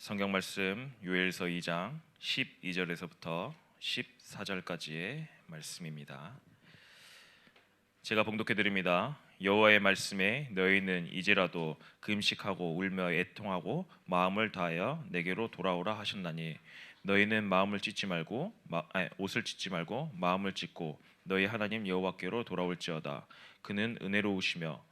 성경 말씀 요엘서 2장 12절에서부터 14절까지의 말씀입니다. 제가 봉독해 드립니다. 여호와의 말씀에 너희는 이제라도 금식하고 울며 애통하고 마음을 다하여 내게로 돌아오라 하셨나니 너희는 옷을 찢지 말고 마음을 찢고 너희 하나님 여호와께로 돌아올지어다. 그는 은혜로우시며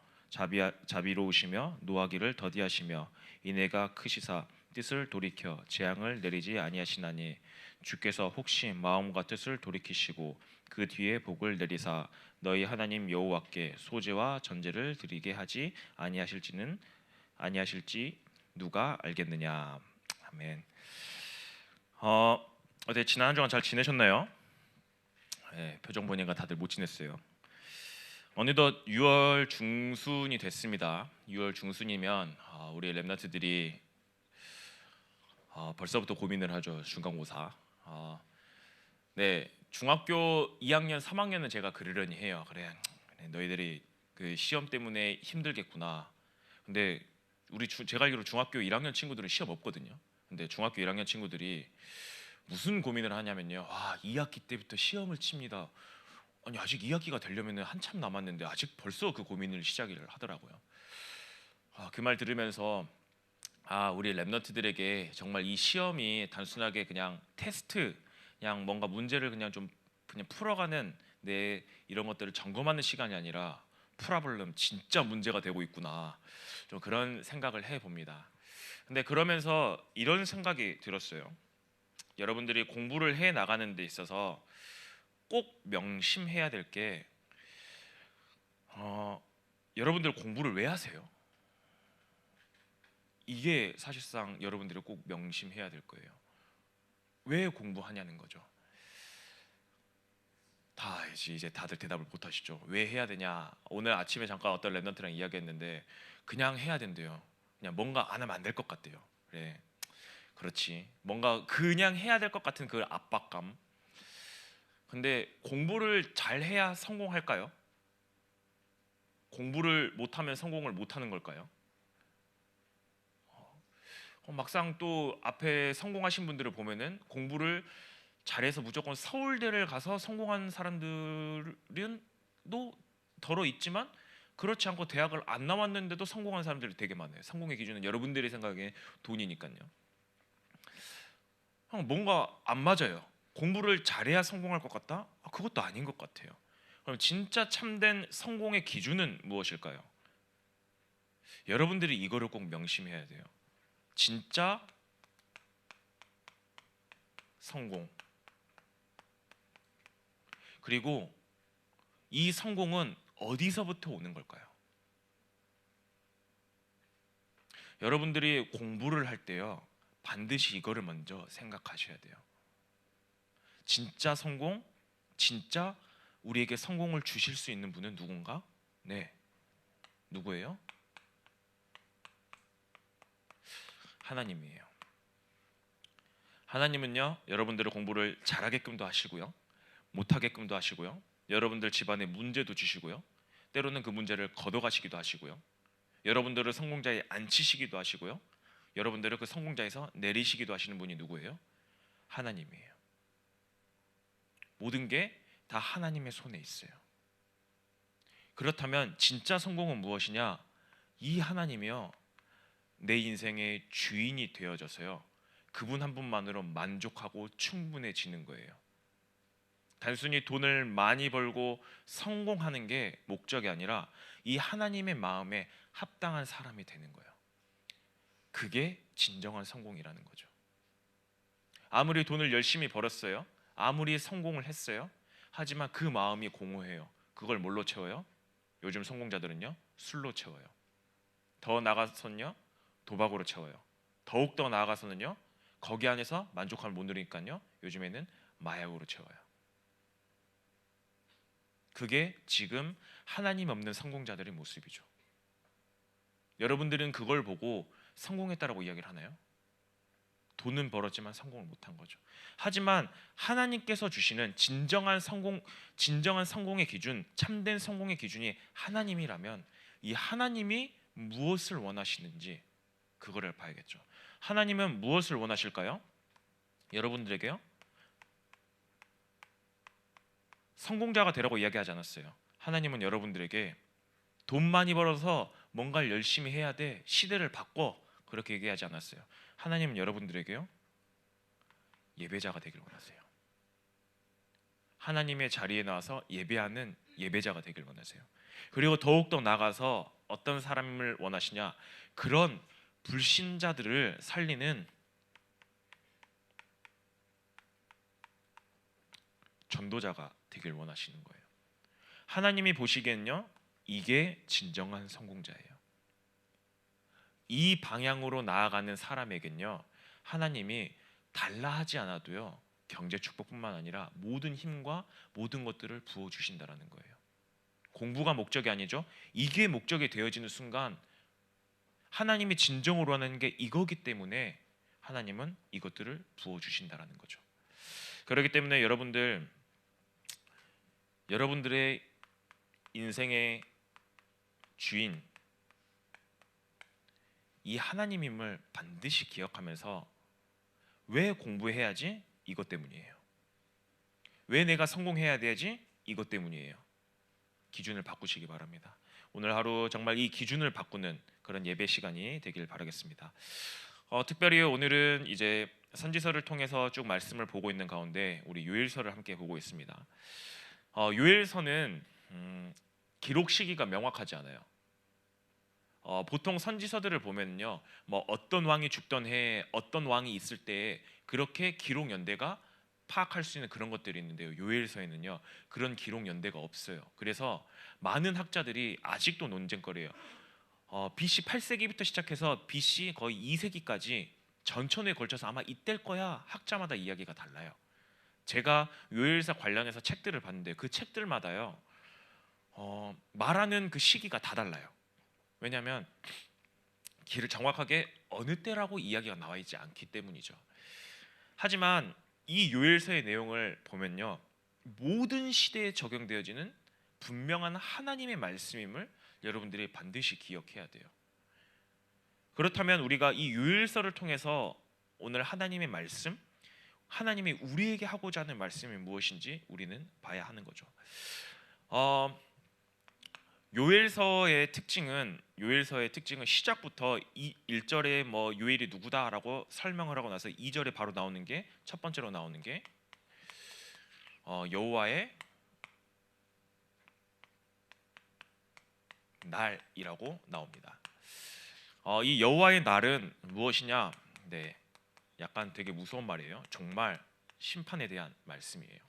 자비로우시며 노하기를 더디하시며 인애가 크시사 뜻을 돌이켜 재앙을 내리지 아니하시나니 주께서 혹시 마음과 뜻을 돌이키시고 그 뒤에 복을 내리사 너희 하나님 여호와께 소제와 전제를 드리게 하지 아니하실지 누가 알겠느냐. 아멘. 어제 지난 한 주간 잘 지내셨나요? 네, 표정 보니까 다들 못 지냈어요. 어느덧 6월 중순이 됐습니다. 6월 중순이면 우리 랩런트들이 벌써부터 고민을 하죠. 중간고사. 네, 중학교 2학년, 3학년은 제가 그러려니 해요. 그래, 너희들이 그 시험 때문에 힘들겠구나. 근데 제가 알기로 중학교 1학년 친구들은 시험 없거든요. 근데 중학교 1학년 친구들이 무슨 고민을 하냐면요. 2학기 때부터 시험을 칩니다. 아니 아직 2학기가 되려면 한참 남았는데 아직 벌써 그 고민을 시작을 하더라고요. 그 말 들으면서 우리 랩런트들에게 정말 이 시험이 단순하게 그냥 테스트, 그냥 뭔가 문제를 그냥 풀어가는 이런 것들을 점검하는 시간이 아니라 프라블럼, 진짜 문제가 되고 있구나. 좀 그런 생각을 해봅니다. 근데 그러면서 이런 생각이 들었어요. 여러분들이 공부를 해 나가는 데 있어서 꼭 명심해야 될 게 여러분들 공부를 왜 하세요? 이게 사실상 여러분들이 꼭 명심해야 될 거예요. 왜 공부하냐는 거죠. 이제 다들 대답을 못 하시죠. 왜 해야 되냐? 오늘 아침에 잠깐 어떤 랩런트랑 이야기했는데 그냥 해야 된대요. 그냥 뭔가 안 하면 안 될 것 같대요. 그래, 그렇지. 뭔가 그냥 해야 될 것 같은 그 압박감. 근데 공부를 잘 해야 성공할까요? 공부를 못하면 성공을 못하는 걸까요? 막상 또 앞에 성공하신 분들을 보면은 공부를 잘해서 무조건 서울대를 가서 성공한 사람들은 또 덜어 있지만 그렇지 않고 대학을 안 나왔는데도 성공한 사람들이 되게 많아요. 성공의 기준은 여러분들의 생각에 돈이니까요. 뭔가 안 맞아요. 공부를 잘해야 성공할 것 같다? 그것도 아닌 것 같아요. 그럼 진짜 참된 성공의 기준은 무엇일까요? 여러분들이 이거를 꼭 명심해야 돼요. 진짜 성공. 그리고 이 성공은 어디서부터 오는 걸까요? 여러분들이 공부를 할 때요, 반드시 이거를 먼저 생각하셔야 돼요. 진짜 성공, 진짜 우리에게 성공을 주실 수 있는 분은 누군가? 네, 누구예요? 하나님이에요. 하나님은요, 여러분들의 공부를 잘하게끔도 하시고요, 못하게끔도 하시고요, 여러분들 집안에 문제도 주시고요, 때로는 그 문제를 걷어가시기도 하시고요, 여러분들을 성공자에 앉히시기도 하시고요, 여러분들을 그 성공자에서 내리시기도 하시는 분이 누구예요? 하나님이에요. 모든 게 다 하나님의 손에 있어요. 그렇다면 진짜 성공은 무엇이냐? 이 하나님이요, 내 인생의 주인이 되어져서요, 그분 한 분만으로 만족하고 충분해지는 거예요. 단순히 돈을 많이 벌고 성공하는 게 목적이 아니라 이 하나님의 마음에 합당한 사람이 되는 거예요. 그게 진정한 성공이라는 거죠. 아무리 돈을 열심히 벌었어요, 아무리 성공을 했어요, 하지만 그 마음이 공허해요. 그걸 뭘로 채워요? 요즘 성공자들은요, 술로 채워요. 더 나아가서는요, 도박으로 채워요. 더욱 더 나아가서는요, 거기 안에서 만족감을 못 누리니까요, 요즘에는 마약으로 채워요. 그게 지금 하나님 없는 성공자들의 모습이죠. 여러분들은 그걸 보고 성공했다라고 이야기를 하나요? 돈은 벌었지만 성공을 못한 거죠. 하지만 하나님께서 주시는 진정한 성공의 기준, 참된 성공의 기준이 하나님이라면 이 하나님이 무엇을 원하시는지 그거를 봐야겠죠. 하나님은 무엇을 원하실까요? 여러분들에게요? 성공자가 되라고 이야기하지 않았어요. 하나님은 여러분들에게 돈 많이 벌어서 뭔가를 열심히 해야 돼, 시대를 바꿔, 그렇게 얘기하지 않았어요. 하나님은 여러분들에게요, 예배자가 되길 원하세요. 하나님의 자리에 나와서 예배하는 예배자가 되길 원하세요. 그리고 더욱더 나아가서 어떤 사람을 원하시냐, 그런 불신자들을 살리는 전도자가 되길 원하시는 거예요. 하나님이 보시기엔요, 이게 진정한 성공자예요. 이 방향으로 나아가는 사람에겐요, 하나님이 달라 하지 않아도요, 경제 축복뿐만 아니라 모든 힘과 모든 것들을 부어 주신다라는 거예요. 공부가 목적이 아니죠. 이게 목적이 되어지는 순간 하나님이 진정으로 하는 게 이거기 때문에 하나님은 이것들을 부어 주신다라는 거죠. 그렇기 때문에 여러분들의 인생의 주인, 이 하나님임을 반드시 기억하면서, 왜 공부해야지? 이것 때문이에요. 왜 내가 성공해야 되지? 이것 때문이에요. 기준을 바꾸시기 바랍니다. 오늘 하루 정말 이 기준을 바꾸는 그런 예배 시간이 되길 바라겠습니다. 특별히 오늘은 이제 선지서를 통해서 쭉 말씀을 보고 있는 가운데 우리 요엘서를 함께 보고 있습니다. 요엘서는 기록 시기가 명확하지 않아요. 보통 선지서들을 보면요, 뭐 어떤 왕이 죽던 해에 어떤 왕이 있을 때 그렇게 기록 연대가 파악할 수 있는 그런 것들이 있는데요, 요엘서에는요 그런 기록 연대가 없어요. 그래서 많은 학자들이 아직도 논쟁거리예요. BC 8세기부터 시작해서 BC 거의 2세기까지 전천후에 걸쳐서 아마 이때일 거야. 학자마다 이야기가 달라요. 제가 요엘서 관련해서 책들을 봤는데 그 책들마다요, 말하는 그 시기가 다 달라요. 왜냐하면 길을 정확하게 어느 때라고 이야기가 나와 있지 않기 때문이죠. 하지만 이 요엘서의 내용을 보면요, 모든 시대에 적용되어지는 분명한 하나님의 말씀임을 여러분들이 반드시 기억해야 돼요. 그렇다면 우리가 이 요엘서를 통해서 오늘 하나님의 말씀, 하나님이 우리에게 하고자 하는 말씀이 무엇인지 우리는 봐야 하는 거죠. 요엘서의 특징은 시작부터 이 1절에 뭐 요엘이 누구다라고 설명을 하고 나서 2절에 바로 나오는 게, 첫 번째로 나오는 게 여호와의 날이라고 나옵니다. 이 여호와의 날은 무엇이냐? 네, 약간 되게 무서운 말이에요. 정말 심판에 대한 말씀이에요.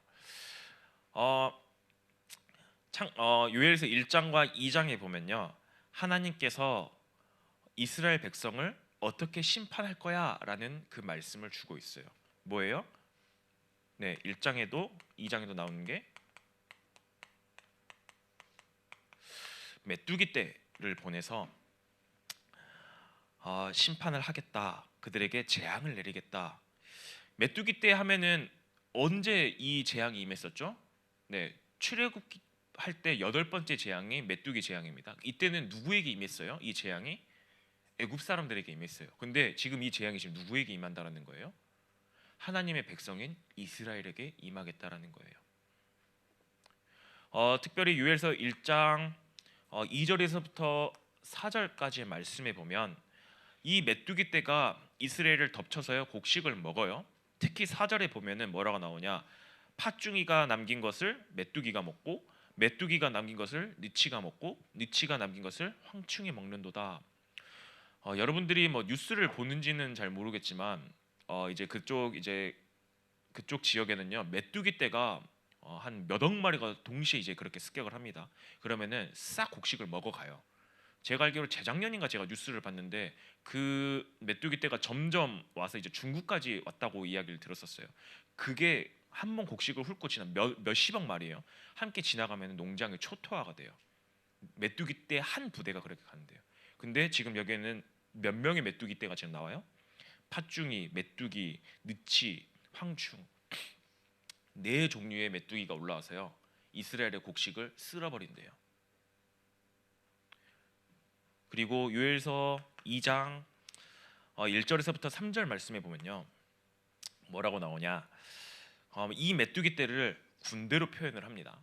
요엘서 1장과 2장에 보면요, 하나님께서 이스라엘 백성을 어떻게 심판할 거야라는 그 말씀을 주고 있어요. 뭐예요? 네, 1장에도 2장에도 나오는 게 메뚜기 떼를 보내서 심판을 하겠다, 그들에게 재앙을 내리겠다. 메뚜기 떼 하면은 언제 이 재앙이 임했었죠? 네, 출애굽할 때 8번째 재앙이 메뚜기 재앙입니다. 이때는 누구에게 임했어요? 이 재앙이 애굽 사람들에게 임했어요. 근데 지금 이 재앙이 지금 누구에게 임한다라는 거예요? 하나님의 백성인 이스라엘에게 임하겠다라는 거예요. 특별히 요엘서 1장 2절에서부터 4절까지의 말씀에 보면 이 메뚜기 떼가 이스라엘을 덮쳐서요 곡식을 먹어요. 특히 4절에 보면은 뭐라고 나오냐, 팥중이가 남긴 것을 메뚜기가 먹고 메뚜기가 남긴 것을 니치가 먹고 니치가 남긴 것을 황충이 먹는도다. 여러분들이 뭐 뉴스를 보는지는 잘 모르겠지만 이제 그쪽 지역에는요 메뚜기 떼가 한 몇억 마리가 동시에 이제 그렇게 습격을 합니다. 그러면은 싹 곡식을 먹어가요. 제가 알기로 재작년인가 제가 뉴스를 봤는데 그 메뚜기 떼가 점점 와서 이제 중국까지 왔다고 이야기를 들었었어요. 그게 한 번 곡식을 훑고 지나 몇십억 마리예요. 함께 지나가면 농장이 초토화가 돼요. 메뚜기 떼 한 부대가 그렇게 가는데요. 근데 지금 여기에는 몇 명의 메뚜기 떼가 지금 나와요? 팥중이, 메뚜기, 느치, 황충, 4종류의 메뚜기가 올라와서요 이스라엘의 곡식을 쓸어버린대요. 그리고 요엘서 2장 1절에서부터 3절 말씀해 보면요. 뭐라고 나오냐? 이 메뚜기 떼를 군대로 표현을 합니다.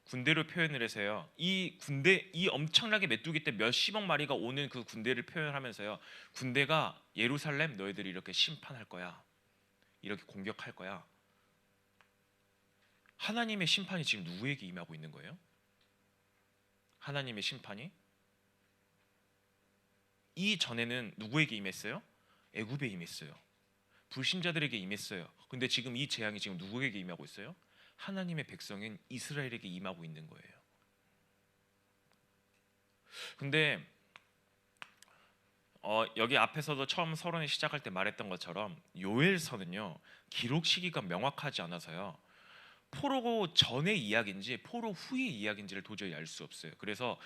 군대로 표현을 해서요. 이 엄청나게 메뚜기 떼 몇십억 마리가 오는 그 군대를 표현하면서요. 군대가 예루살렘 너희들이 이렇게 심판할 거야. 이렇게 공격할 거야. 하나님의 심판이 지금 누구에게 임하고 있는 거예요? 하나님의 심판이 이 전에는 누구에게 임했어요? 애굽에 임했어요. 불신자들에게 임했어요. 근데 지금 이 재앙이 지금 누구에게 임하고 있어요? 하나님의 백성인 이스라엘에게 임하고 있는 거예요. 근데 여기 앞에서도 처음 서론을 시작할 때 말했던 것처럼 요엘서는요 기록 시기가 명확하지 않아서요 포로 전의 이야기인지 포로 후의 이야기인지를 도저히 알 수 없어요. 그래서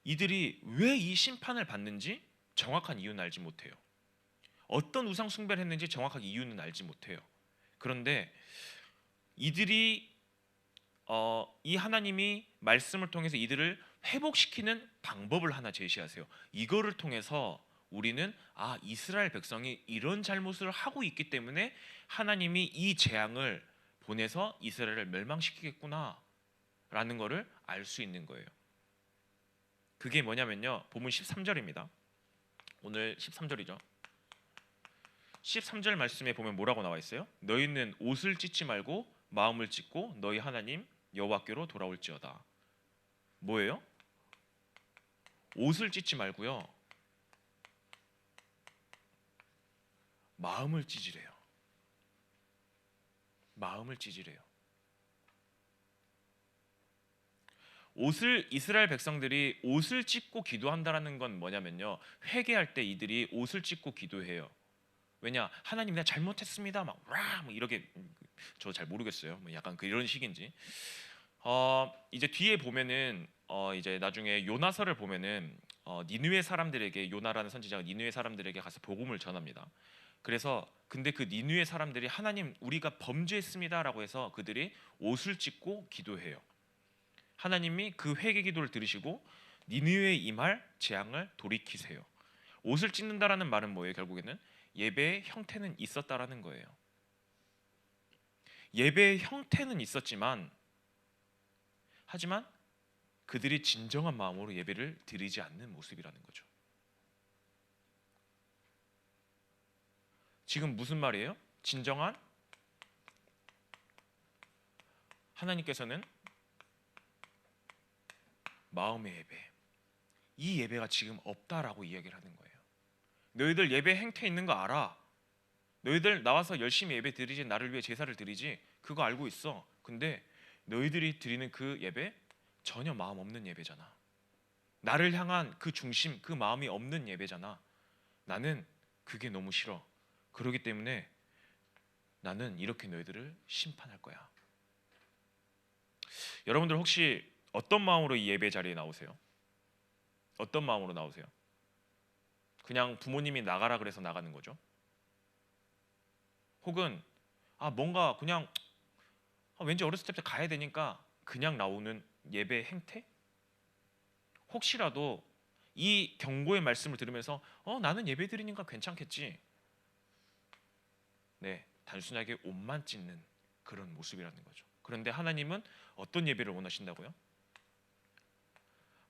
이들이 왜 이 심판을 받는지 정확한 이유는 알지 못해요. 어떤 우상 숭배를 했는지 정확하게 이유는 알지 못해요. 그런데 이들이 이 하나님이 말씀을 통해서 이들을 회복시키는 방법을 하나 제시하세요. 이거를 통해서 우리는 이스라엘 백성이 이런 잘못을 하고 있기 때문에 하나님이 이 재앙을 보내서 이스라엘을 멸망시키겠구나 라는 것을 알 수 있는 거예요. 그게 뭐냐면요 본문 13절입니다. 오늘 13절이죠. 13절 말씀에 보면 뭐라고 나와 있어요? 너희는 옷을 찢지 말고 마음을 찢고 너희 하나님 여호와께로 돌아올지어다. 뭐예요? 옷을 찢지 말고요 마음을 찢으래요. 마음을 찢으래요. 이스라엘 백성들이 옷을 찢고 기도한다라는 건 뭐냐면요 회개할 때 이들이 옷을 찢고 기도해요. 왜냐? 하나님 내가 잘못했습니다. 막 이렇게 저 잘 모르겠어요. 뭐 약간 이런 식인지. 이제 뒤에 보면은 이제 나중에 요나서를 보면은 니느웨 사람들에게 요나라는 선지자가 니느웨 사람들에게 가서 복음을 전합니다. 그래서 근데 그 니느웨 사람들이 하나님 우리가 범죄했습니다라고 해서 그들이 옷을 찢고 기도해요. 하나님이 그 회개 기도를 들으시고 니느웨에 임할 재앙을 돌이키세요. 옷을 찢는다라는 말은 뭐예요? 결국에는 예배의 형태는 있었다라는 거예요. 예배의 형태는 있었지만 하지만 그들이 진정한 마음으로 예배를 드리지 않는 모습이라는 거죠. 지금 무슨 말이에요? 진정한 하나님께서는 마음의 예배, 이 예배가 지금 없다라고 이야기를 하는 거예요. 너희들 예배 행태 있는 거 알아. 너희들 나와서 열심히 예배 드리지, 나를 위해 제사를 드리지, 그거 알고 있어. 근데 너희들이 드리는 그 예배 전혀 마음 없는 예배잖아. 나를 향한 그 중심, 그 마음이 없는 예배잖아. 나는 그게 너무 싫어. 그렇기 때문에 나는 이렇게 너희들을 심판할 거야. 여러분들 혹시 어떤 마음으로 이 예배 자리에 나오세요? 어떤 마음으로 나오세요? 그냥 부모님이 나가라 그래서 나가는 거죠? 혹은 뭔가 그냥 왠지 어렸을 때부터 가야 되니까 그냥 나오는 예배 행태? 혹시라도 이 경고의 말씀을 들으면서 나는 예배 드리니까 괜찮겠지. 네, 단순하게 옷만 찢는 그런 모습이라는 거죠. 그런데 하나님은 어떤 예배를 원하신다고요?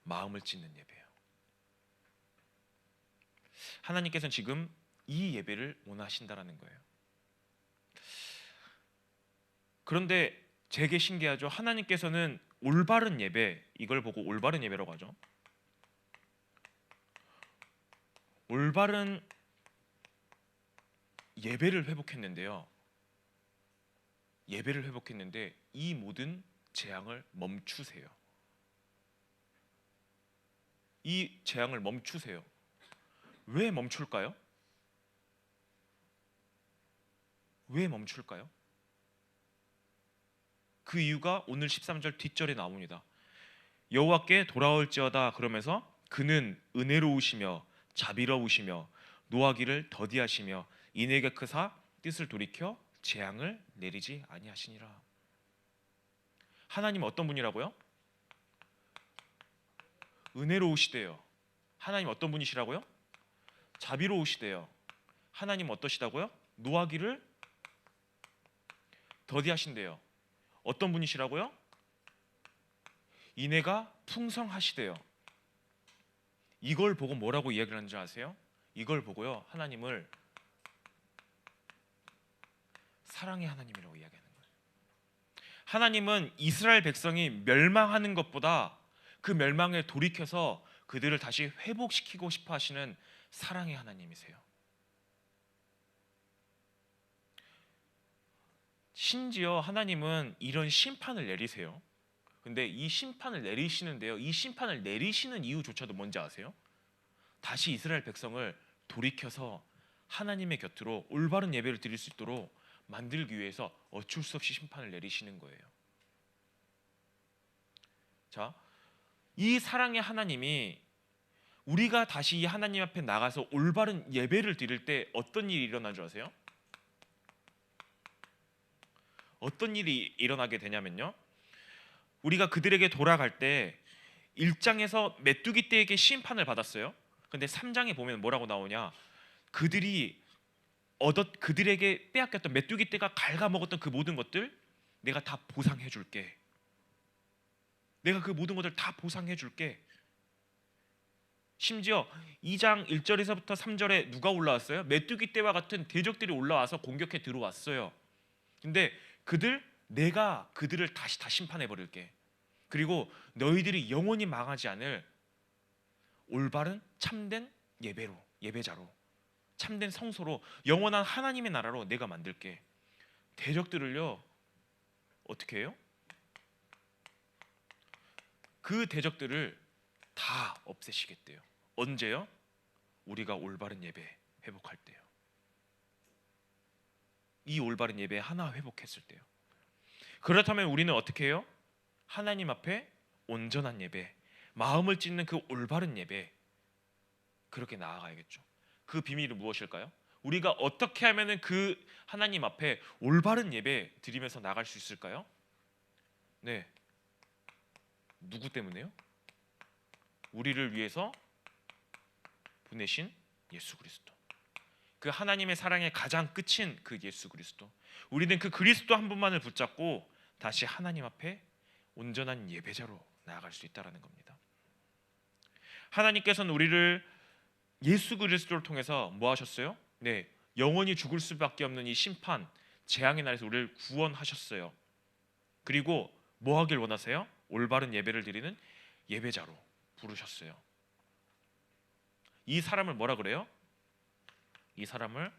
마음을 찢는 예배예요. 하나님께서는 지금 이 예배를 원하신다라는 거예요. 그런데 되게 신기하죠. 하나님께서는 올바른 예배, 이걸 보고 올바른 예배라고 하죠. 올바른 예배를 회복했는데요. 예배를 회복했는데 이 모든 재앙을 멈추세요. 이 재앙을 멈추세요. 왜 멈출까요? 왜 멈출까요? 그 이유가 오늘 13절 뒷절에 나옵니다. 여호와께 돌아올지어다 그러면서 그는 은혜로우시며 자비로우시며 노하기를 더디하시며 인에게 크사 뜻을 돌이켜 재앙을 내리지 아니하시니라. 하나님 어떤 분이라고요? 은혜로우시대요. 하나님 어떤 분이시라고요? 자비로우시대요. 하나님 어떠시다고요? 노하기를 더디하신대요. 어떤 분이시라고요? 인애가 풍성하시대요. 이걸 보고 뭐라고 이야기를 하는지 아세요? 이걸 보고요, 하나님을 사랑의 하나님이라고 이야기하는 거예요. 하나님은 이스라엘 백성이 멸망하는 것보다 그 멸망에 돌이켜서 그들을 다시 회복시키고 싶어 하시는 사랑의 하나님이세요. 심지어 하나님은 이런 심판을 내리세요. 근데 이 심판을 내리시는데요, 이 심판을 내리시는 이유조차도 뭔지 아세요? 다시 이스라엘 백성을 돌이켜서 하나님의 곁으로 올바른 예배를 드릴 수 있도록 만들기 위해서 어쩔 수 없이 심판을 내리시는 거예요. 자, 이 사랑의 하나님이 우리가 다시 이 하나님 앞에 나가서 올바른 예배를 드릴 때 어떤 일이 일어나는 줄 아세요? 어떤 일이 일어나게 되냐면요, 우리가 그들에게 돌아갈 때 1장에서 메뚜기 떼에게 심판을 받았어요. 근데 3장에 보면 뭐라고 나오냐, 그들에게 빼앗겼던 메뚜기 떼가 갉아먹었던 그 모든 것들 내가 다 보상해 줄게. 내가 그 모든 것들 다 보상해 줄게. 심지어 2장 1절에서부터 3절에 누가 올라왔어요? 메뚜기 떼와 같은 대적들이 올라와서 공격해 들어왔어요. 근데 내가 그들을 다시 다 심판해 버릴게. 그리고 너희들이 영원히 망하지 않을 올바른 참된 예배자로, 참된 성소로, 영원한 하나님의 나라로 내가 만들게. 대적들을요, 어떻게 해요? 그 대적들을 다 없애시겠대요. 언제요? 우리가 올바른 예배 회복할 때요. 이 올바른 예배 하나 회복했을 때요. 그렇다면 우리는 어떻게 해요? 하나님 앞에 온전한 예배, 마음을 찢는 그 올바른 예배, 그렇게 나아가야겠죠. 그 비밀이 무엇일까요? 우리가 어떻게 하면은 그 하나님 앞에 올바른 예배 드리면서 나갈 수 있을까요? 네, 누구 때문에요? 우리를 위해서 보내신 예수 그리스도. 그 하나님의 사랑의 가장 끝인 그 예수 그리스도. 우리는 그 그리스도 한 분만을 붙잡고 다시 하나님 앞에 온전한 예배자로 나아갈 수 있다라는 겁니다. 하나님께서는 우리를 예수 그리스도를 통해서 뭐 하셨어요? 네, 영원히 죽을 수밖에 없는 이 심판, 재앙의 날에서 우리를 구원하셨어요. 그리고 뭐 하길 원하세요? 올바른 예배를 드리는 예배자로 부르셨어요. 이 사람을 뭐라 그래요? 이 사람을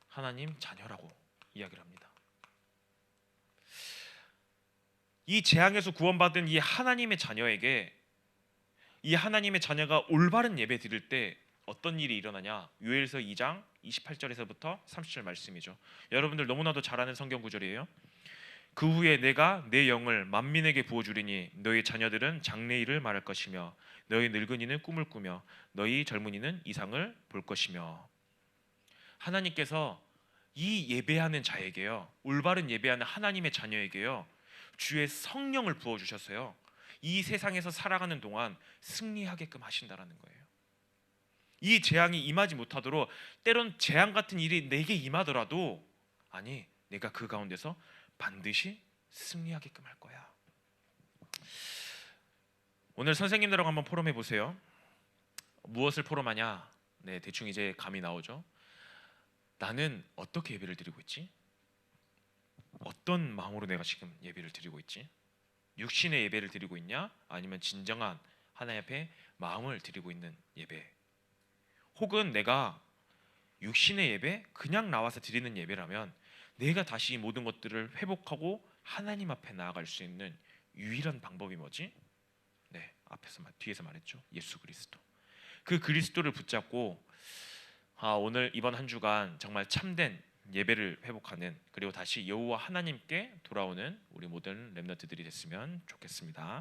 하나님 자녀라고 이야기를 합니다. 이 재앙에서 구원받은 이 하나님의 자녀에게, 이 하나님의 자녀가 올바른 예배 드릴 때 어떤 일이 일어나냐? 요엘서 2장 28절에서부터 30절 말씀이죠. 여러분들 너무나도 잘 아는 성경 구절이에요. 그 후에 내가 내 영을 만민에게 부어주리니 너희 자녀들은 장래일을 말할 것이며 너희 늙은이는 꿈을 꾸며 너희 젊은이는 이상을 볼 것이며. 하나님께서 이 예배하는 자에게요, 올바른 예배하는 하나님의 자녀에게요, 주의 성령을 부어주셔서요, 이 세상에서 살아가는 동안 승리하게끔 하신다라는 거예요. 이 재앙이 임하지 못하도록, 때론 재앙 같은 일이 내게 임하더라도 아니, 내가 그 가운데서 반드시 승리하게끔 할 거야. 오늘 선생님들하고 한번 포럼해 보세요. 무엇을 포럼하냐? 네, 대충 이제 감이 나오죠. 나는 어떻게 예배를 드리고 있지? 어떤 마음으로 내가 지금 예배를 드리고 있지? 육신의 예배를 드리고 있냐? 아니면 진정한 하나님 앞에 마음을 드리고 있는 예배? 혹은 내가 육신의 예배, 그냥 나와서 드리는 예배라면 내가 다시 이 모든 것들을 회복하고 하나님 앞에 나아갈 수 있는 유일한 방법이 뭐지? 네, 뒤에서 말했죠. 예수 그리스도. 그 그리스도를 붙잡고 오늘 이번 한 주간 정말 참된 예배를 회복하는, 그리고 다시 여호와 하나님께 돌아오는 우리 모든 렘넌트들이 됐으면 좋겠습니다.